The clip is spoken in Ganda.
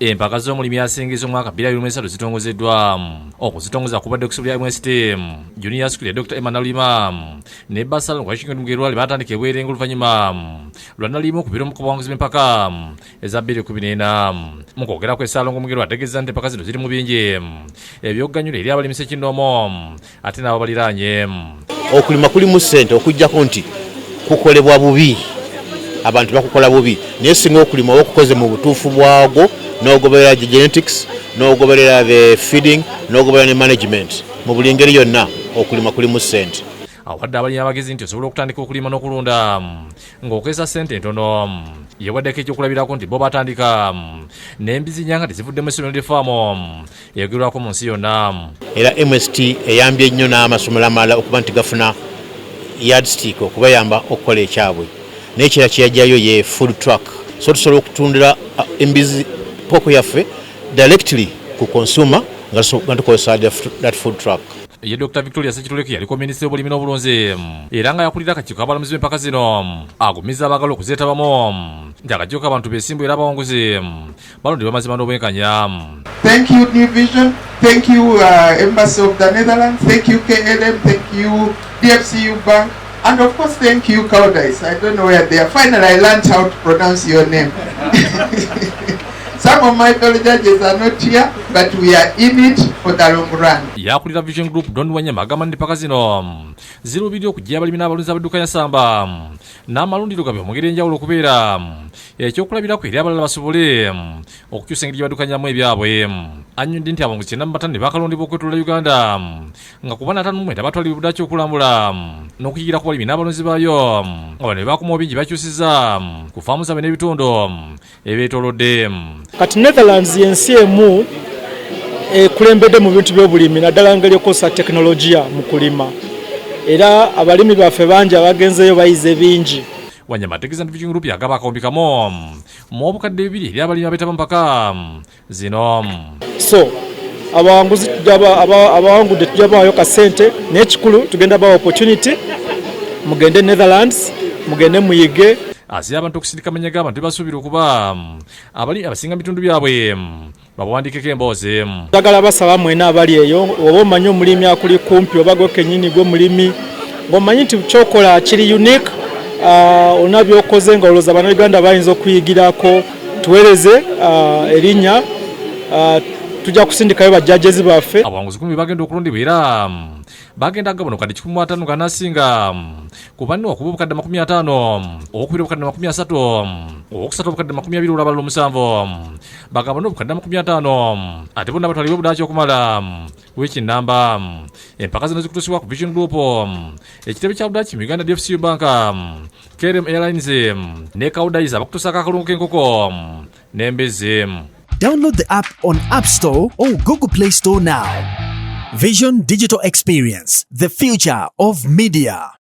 empaka z'omulimi asingiza omwaka 2023 zitongozeddwa. Okuzitongoza kubadde ku ssomero lya MST Junior School ya Dr. Emmanuel Lima ne Basal Washington Mgerwale batandika ebwerenga oluvannyuma lwa Nalima okubeera mu kubawanguzi b'empaka eza 2014. Mu kwogera kwe Ssalongo Mgerwale ategeeza nti empaka zino ziri mu bingi ebyoganyula eri abalimi Ssekinomo ate n'abo baliraanye. Okulima kulimu ssente okuggyako nti kukolebwa bubi, abantu bakukola bubi, naye singa okulima okukoze mu butuufu bwagwo n'ogoberera genetics n'ogoberera the feeding n'ogoberera ne management mu buli ngeri yonna okulima kulimu ssente. Awadde abalimi abagezi nti osobola okutandika okulima n'okulunda ng'okozesa ssente ntono. Yewaddeko ekyokulabirako nti bo batandika n'embizi nyanga tezivuddemu essomero ly'effaamu eyogerwako mu nsi yonna. Era MST eyambye nnyo n'amasomero amalala okuba nti gafuna yardstick okubayamba okukola ekyabwe. N'ekirala kyeyajjayo ye food truck, so tusobola okutundira embizi poko yaffe directly ku consumer nga tukozesa that food truck. Ye Dr. Victoria Ssekituleke yaliko minisitiri w'obulimi n'obulunzi era nga yakulira akakiiko k'abalamuzi b'empaka zino agumizza abaagala okuzeetabamu nti akakiiko k'abantu beesimbu era abawanguzi balondebwa mazima n'obwenkanya. Thank you New Vision, thank you Embassy of the Netherlands, thank you KLM, thank you DFCU Bank, and of course thank you Cowdice. I don't know where they are. Finally I learned how to pronounce your name. Some of my fellow judges are not here, but we are in it for the long run. Yakulira Vision Group Don Wanyama agamba nti empaka zino ziruubirira okuggya abalimi n'abalunzi abadduukanya ssamba n'amalundiro gabwe mu ngeri enjawulo okubeera ekyokulabirako eri abalala basobole okukyusa engeri baddukanyamu ebyabwe. Annyonnyodde nti abongozi 94 ne bakalondebwa okwetooloola Uganda nga ku 59 batwalibwa buddaaki okulambula n'okuyigira ku balimi n'abalunzi baayo nga bano ne bakuma obingi bakyusizza ku faamu zaabwe n'ebitundu ebyetoolodde. Kati Netherlands yensi emu ekulembedde mu bintu by'obulimi naddala ngeri okukozesa tekinologiya mu kulima, era abalimi baffe bangi abagenzeeyo bayize bingi. Wanyama ategeeza nti Vision Group yagaba akawumbi kamu mu obukadde 2 eri abalimi abeetaba mu mpaka zino. So abawangudde tujja bawaayo ka ssente, n'ekikulu tugenda bawa opportunity mugende Netherlands mugende muyige. Azira abantu okusindika amanya g'abantu basuubira okuba abali abasinga bitundu byabwe babawandiikeko emboozi. Njagala basaba mwena abali eyo, oba omanyi omulimi akuli kumpi oba gwe kennyini gwe mulimi ng'omanyi nti kyokola kiri unique, olina by'okoze nga olowooza Bannayuganda bayinza okuyigirako, tuweereze erinnya, tujja kusindikayo bajjajezi baffe. Abawanguzi 10 bagenda okulondebwa era bagenda gabano kati 15 ganasinga kubanni okuba obukadde 50 okubira obukadde 30 okusatu obukadde 20 olw'abalala 7 bagabana obukadde 50 ate bonna batwalibwa obuddaaki okumala w'ekinnamba. Empaka zino zikutusibwa ku Vision Group, ekitebe kya buddaaki mu Uganda DFCU Bank, KLM Airlines ne Cowdice abakutusako akalungu k'enkoko n'embezi. Download the app on App Store or Google Play Store now. Vision Digital Experience, the future of media.